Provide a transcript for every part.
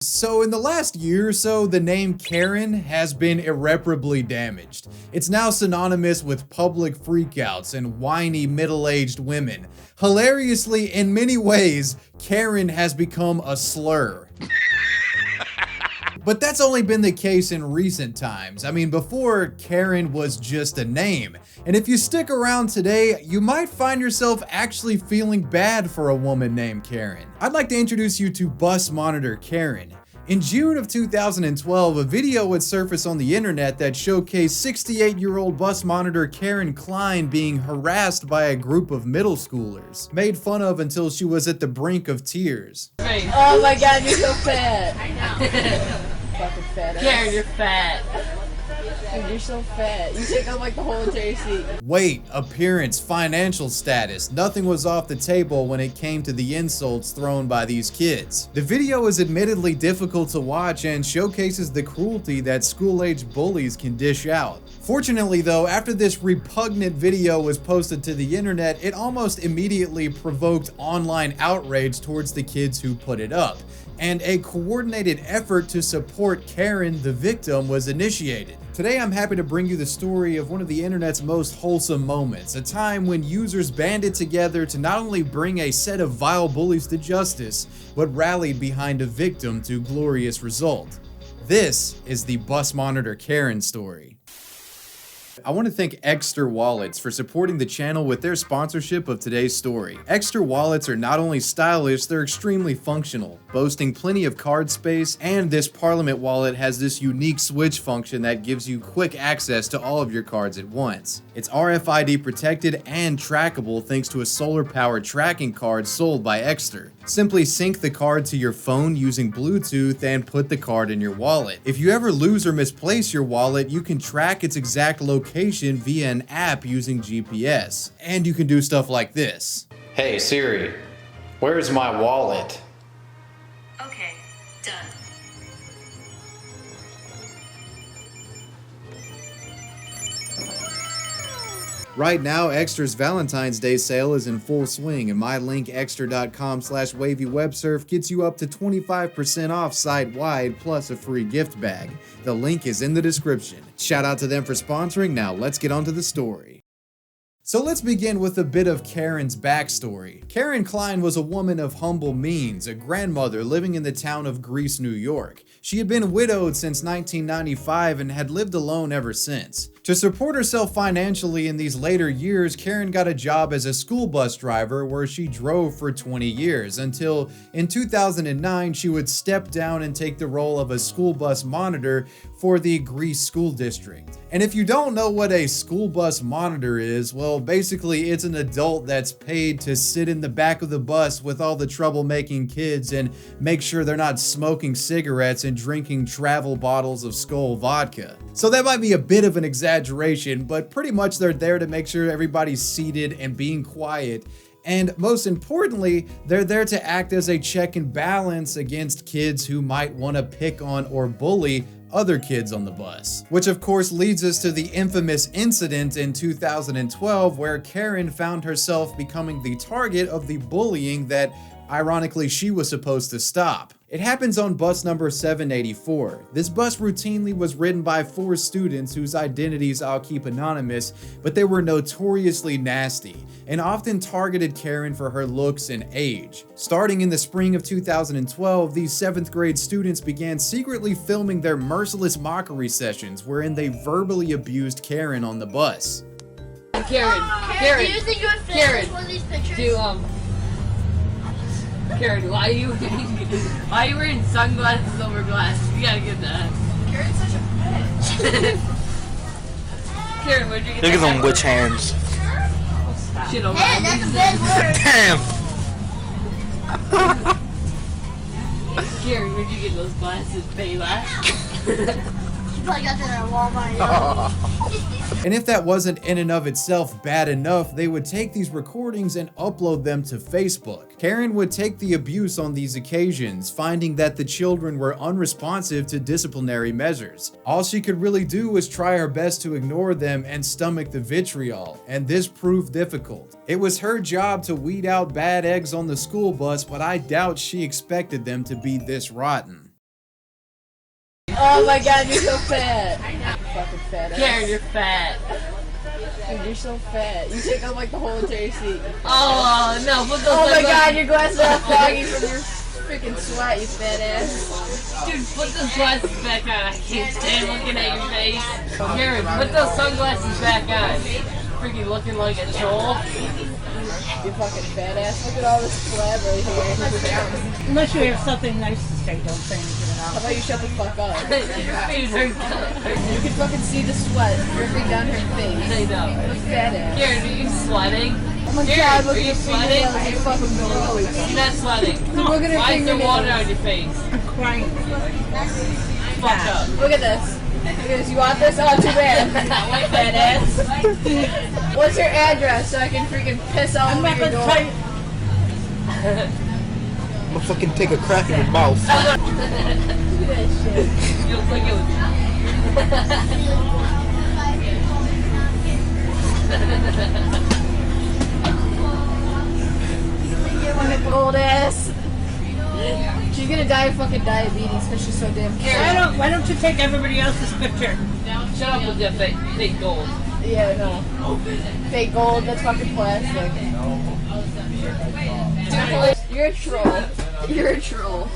So in the last year or so, the name Karen has been irreparably damaged. It's now synonymous with public freakouts and whiny middle-aged women. Hilariously, in many ways, Karen has become a slur. But that's only been the case in recent times. I mean, before, Karen was just a name. And if you stick around today, you might find yourself actually feeling bad for a woman named Karen. I'd like to introduce you to bus monitor Karen. In June of 2012, a video would surface on the internet that showcased 68-year-old bus monitor Karen Klein being harassed by a group of middle schoolers, made fun of until she was at the brink of tears. Oh my god, you're so fat. I know. Fucking fat ass. Karen, you're fat. Dude, you're so fat. You take up like the whole entire seat. Weight, appearance, financial status, nothing was off the table when it came to the insults thrown by these kids. The video is admittedly difficult to watch and showcases the cruelty that school-age bullies can dish out. Fortunately though, after this repugnant video was posted to the internet, it almost immediately provoked online outrage towards the kids who put it up, and a coordinated effort to support Karen, the victim, was initiated. Today I'm happy to bring you the story of one of the internet's most wholesome moments, a time when users banded together to not only bring a set of vile bullies to justice, but rallied behind a victim to glorious result. This is the bus monitor Karen story. I want to thank Extra Wallets for supporting the channel with their sponsorship of today's story. Extra Wallets are not only stylish, they're extremely functional, boasting plenty of card space, and this Parliament wallet has this unique switch function that gives you quick access to all of your cards at once. It's RFID protected and trackable thanks to a solar-powered tracking card sold by Extra. Simply sync the card to your phone using Bluetooth and put the card in your wallet. If you ever lose or misplace your wallet, you can track its exact location via an app using GPS. And you can do stuff like this. Hey Siri, where's my wallet? Okay, done. Right now, Extra's Valentine's Day sale is in full swing, and my link extra.com/wavywebsurf gets you up to 25% off site-wide plus a free gift bag. The link is in the description. Shout out to them for sponsoring. Now let's get on to the story. So let's begin with a bit of Karen's backstory. Karen Klein was a woman of humble means, a grandmother living in the town of Greece, New York. She had been widowed since 1995 and had lived alone ever since. To support herself financially in these later years, Karen got a job as a school bus driver where she drove for 20 years until in 2009 she would step down and take the role of a school bus monitor for the Greece school district. And if you don't know what a school bus monitor is, well, basically it's an adult that's paid to sit in the back of the bus with all the troublemaking kids and make sure they're not smoking cigarettes and drinking travel bottles of Skol vodka. So that might be a bit of an exaggeration, but pretty much they're there to make sure everybody's seated and being quiet. And most importantly, they're there to act as a check and balance against kids who might want to pick on or bully other kids on the bus. Which of course leads us to the infamous incident in 2012 where Karen found herself becoming the target of the bullying that ironically she was supposed to stop. It happens on bus number 784. This bus routinely was ridden by 4 students whose identities I'll keep anonymous, but they were notoriously nasty and often targeted Karen for her looks and age. Starting in the spring of 2012, these 7th grade students began secretly filming their merciless mockery sessions wherein they verbally abused Karen on the bus. Karen, Do you think you would Karen, finish one of these pictures? Karen, why are you wearing sunglasses over glasses? You gotta get that. Karen's such a bitch. Karen, where'd you get Look at that? them witch hands. Shit over Hey, that's a bad word. Damn! Karen, where'd you get those glasses, baby? She probably got that at Walmart. And if that wasn't in and of itself bad enough, they would take these recordings and upload them to Facebook. Karen would take the abuse on these occasions, finding that the children were unresponsive to disciplinary measures. All she could really do was try her best to ignore them and stomach the vitriol, and this proved difficult. It was her job to weed out bad eggs on the school bus, but I doubt she expected them to be this rotten. Oh my god, you're so fat. Fucking fat ass. Karen, you're fat. Dude, you're so fat. You take up like the whole entire seat. Oh, no, put those Oh my god, sunglasses. your glasses are foggy from your freaking sweat, you fat ass. Dude, put those glasses back on. I can't stand looking at your face. Karen, put those sunglasses back on. Freaking looking like a troll. You fucking fat ass. Look at all this flab right here. Unless you have something nice to say, don't say anything How else. about you shut the fuck up? Your face hurts. You can fucking see the sweat dripping down her face. I know. You fat ass. Karen, are you sweating? Oh my Karen, god, look are at you your sweating? fingernails. You fucking gross. You're not sweating. Look at her Why is there fingernails. water on your face? I'm crying. Fuck up. Look at this. Look at this. You want this? Oh, too bad. Fat ass. What's your address so I can freaking piss all I'm over not your gonna door? try. I'm gonna fucking take a crack in your mouth. Look at that shit. Feels like it was. Old ass. She's gonna die of fucking diabetes because she's so damn fat. Why don't you take everybody else's picture? Shut up with that fake gold. Yeah, no. Fake gold, that's fucking plastic. Dude, you're a troll. You're a troll.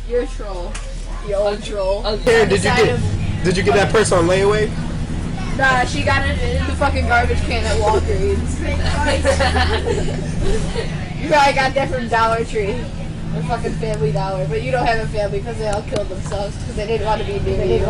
You're a troll. You old troll. Karen, did you get that purse on layaway? Nah, she got it in the fucking garbage can at Walgreens. You probably got that from Dollar Tree. Or fucking Family Dollar. But you don't have a family because they all killed themselves because they didn't want to be near you.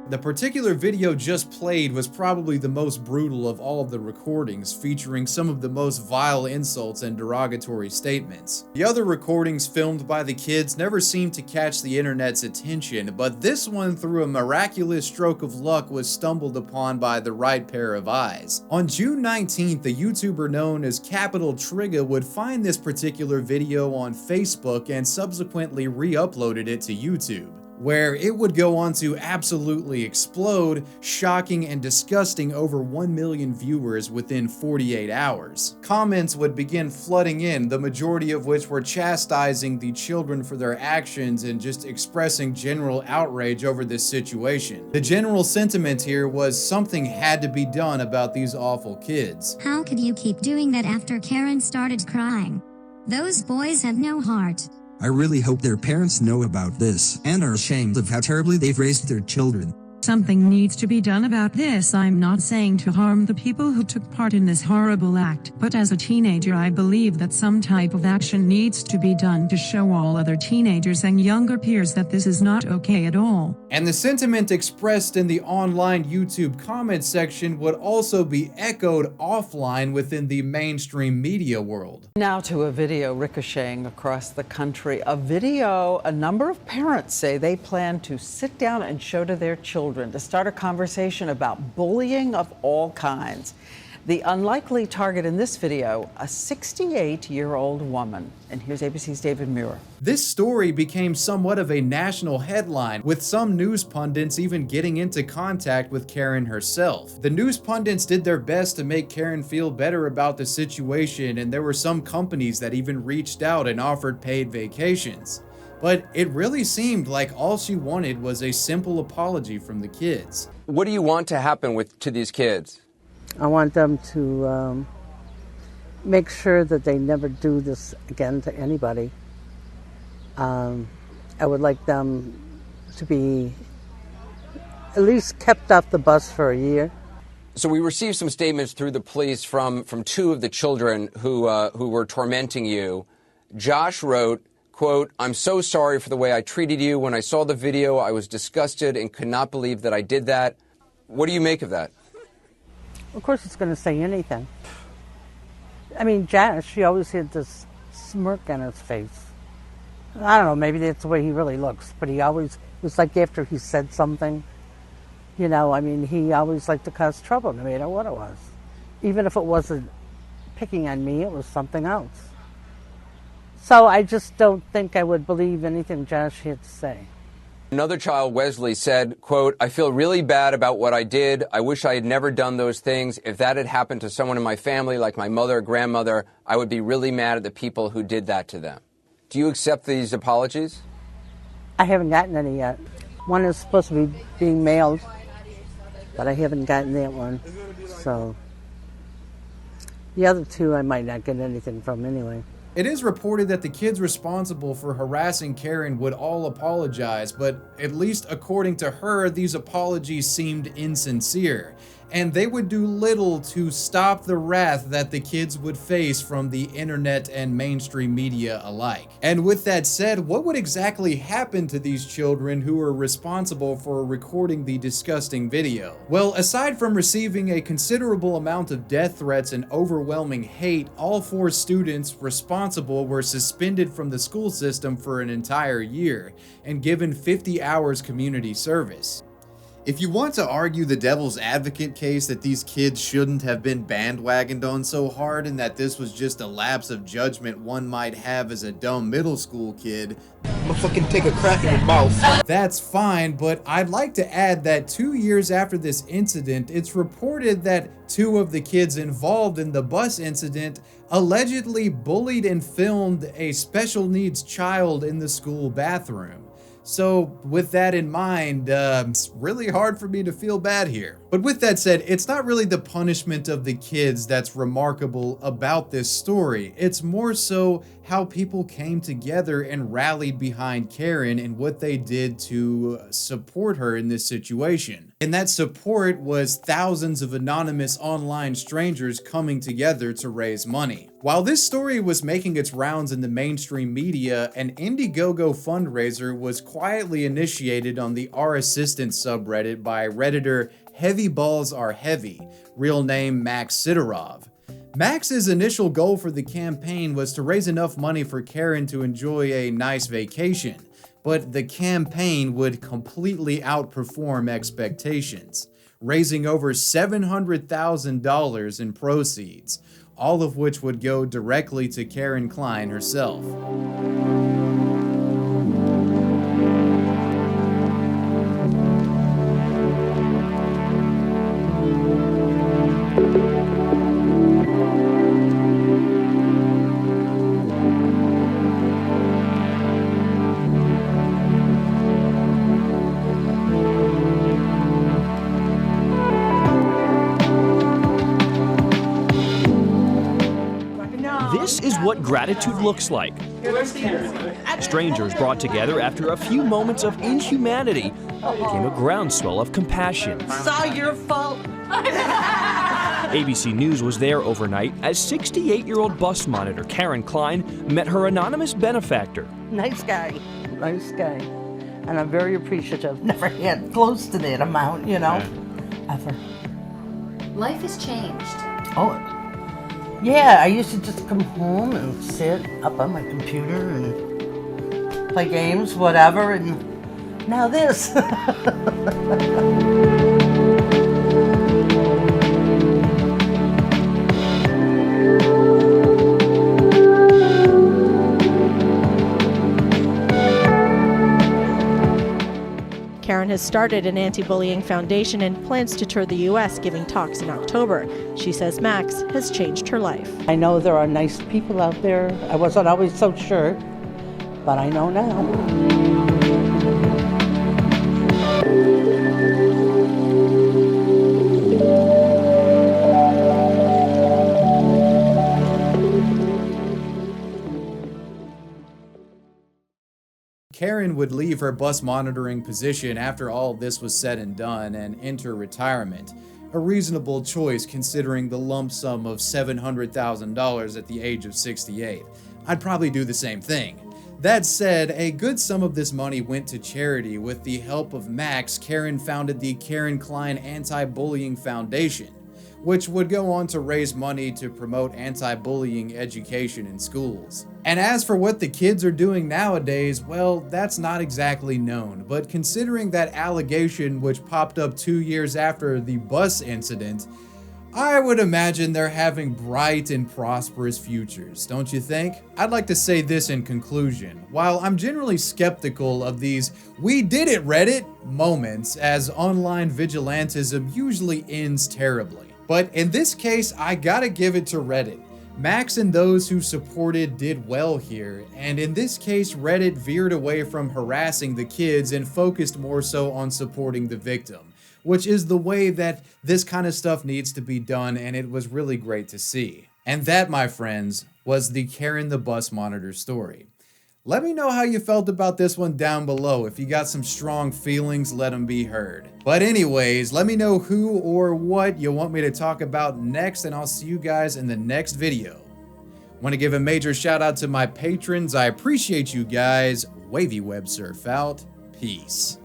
The particular video just played was probably the most brutal of all of the recordings, featuring some of the most vile insults and derogatory statements. The other recordings filmed by the kids never seemed to catch the internet's attention, but this one, through a miraculous stroke of luck, was stumbled upon by the right pair of eyes. On June 19th, a YouTuber known as Capital Trigger would find this particular video on Facebook and subsequently re-uploaded it to YouTube, where it would go on to absolutely explode, shocking and disgusting over 1 million viewers within 48 hours. Comments would begin flooding in, the majority of which were chastising the children for their actions and just expressing general outrage over this situation. The general sentiment here was something had to be done about these awful kids. How could you keep doing that after Karen started crying? Those boys have no heart. I really hope their parents know about this and are ashamed of how terribly they've raised their children. Something needs to be done about this. I'm not saying to harm the people who took part in this horrible act, but as a teenager I believe that some type of action needs to be done to show all other teenagers and younger peers that this is not okay at all. And the sentiment expressed in the online YouTube comment section would also be echoed offline within the mainstream media world. Now to a video ricocheting across the country. A video a number of parents say they plan to sit down and show to their children to start a conversation about bullying of all kinds. The unlikely target in this video, a 68-year-old woman. And here's ABC's David Muir. This story became somewhat of a national headline, with some news pundits even getting into contact with Karen herself. The news pundits did their best to make Karen feel better about the situation, and there were some companies that even reached out and offered paid vacations. But it really seemed like all she wanted was a simple apology from the kids. What do you want to happen to these kids? I want them to make sure that they never do this again to anybody. I would like them to be at least kept off the bus for a year. So we received some statements through the police from two of the children who were tormenting you. Josh wrote, quote, "I'm so sorry for the way I treated you. When I saw the video, I was disgusted and could not believe that I did that." What do you make of that? Of course it's going to say anything. I mean, Josh, he always had this smirk on his face. I don't know, maybe that's the way he really looks, but he always, it was like after he said something, you know, I mean, he always liked to cause trouble, no matter what it was. Even if it wasn't picking on me, it was something else. So I just don't think I would believe anything Josh had to say. Another child, Wesley, said, quote, "I feel really bad about what I did. I wish I had never done those things. If that had happened to someone in my family, like my mother or grandmother, I would be really mad at the people who did that to them." Do you accept these apologies? I haven't gotten any yet. One is supposed to be being mailed, but I haven't gotten that one. So the other two I might not get anything from anyway. It is reported that the kids responsible for harassing Karen would all apologize, but at least according to her, these apologies seemed insincere, and they would do little to stop the wrath that the kids would face from the internet and mainstream media alike. And with that said, what would exactly happen to these children who were responsible for recording the disgusting video? Well, aside from receiving a considerable amount of death threats and overwhelming hate, all 4 students responsible were suspended from the school system for an entire year and given 50 hours community service. If you want to argue the devil's advocate case that these kids shouldn't have been bandwagoned on so hard and that this was just a lapse of judgment one might have as a dumb middle school kid, I'm gonna fucking take a crack in your mouth. That's fine, but I'd like to add that 2 years after this incident, it's reported that 2 of the kids involved in the bus incident allegedly bullied and filmed a special needs child in the school bathroom. So with that in mind, it's really hard for me to feel bad here. But with that said, it's not really the punishment of the kids that's remarkable about this story. It's more so how people came together and rallied behind Karen and what they did to support her in this situation. And that support was thousands of anonymous online strangers coming together to raise money. While this story was making its rounds in the mainstream media, an Indiegogo fundraiser was quietly initiated on the Our Assistance subreddit by Redditor Heavy Balls Are Heavy, real name Max Sidorov. Max's initial goal for the campaign was to raise enough money for Karen to enjoy a nice vacation, but the campaign would completely outperform expectations, raising over $700,000 in proceeds, all of which would go directly to Karen Klein herself. This is what gratitude looks like. Strangers brought together after a few moments of inhumanity came a groundswell of compassion. It's all your fault. ABC News was there overnight as 68-year-old bus monitor Karen Klein met her anonymous benefactor. Nice guy. Nice guy. And I'm very appreciative. Never had close to that amount, you know, ever. Life has changed. Oh, yeah, I used to just come home and sit up on my computer and play games, whatever, and now this. Karen has started an anti-bullying foundation and plans to tour the U.S., giving talks in October. She says Max has changed her life. I know there are nice people out there. I wasn't always so sure, but I know now. Karen would leave her bus monitoring position after all this was said and done and enter retirement, a reasonable choice considering the lump sum of $700,000 at the age of 68. I'd probably do the same thing. That said, a good sum of this money went to charity. With the help of Max, Karen founded the Karen Klein Anti-Bullying Foundation, which would go on to raise money to promote anti-bullying education in schools. And as for what the kids are doing nowadays, well, that's not exactly known, but considering that allegation which popped up 2 years after the bus incident, I would imagine they're having bright and prosperous futures, don't you think? I'd like to say this in conclusion. While I'm generally skeptical of these "we did it, Reddit" moments, as online vigilantism usually ends terribly, but in this case, I gotta give it to Reddit. Max and those who supported did well here, and in this case, Reddit veered away from harassing the kids and focused more so on supporting the victim, which is the way that this kind of stuff needs to be done, and it was really great to see. And that, my friends, was the Karen the Bus Monitor story. Let me know how you felt about this one down below. If you got some strong feelings, let them be heard. But anyways, let me know who or what you want me to talk about next, and I'll see you guys in the next video. Want to give a major shout out to my patrons. I appreciate you guys. Wavywebsurf out. Peace.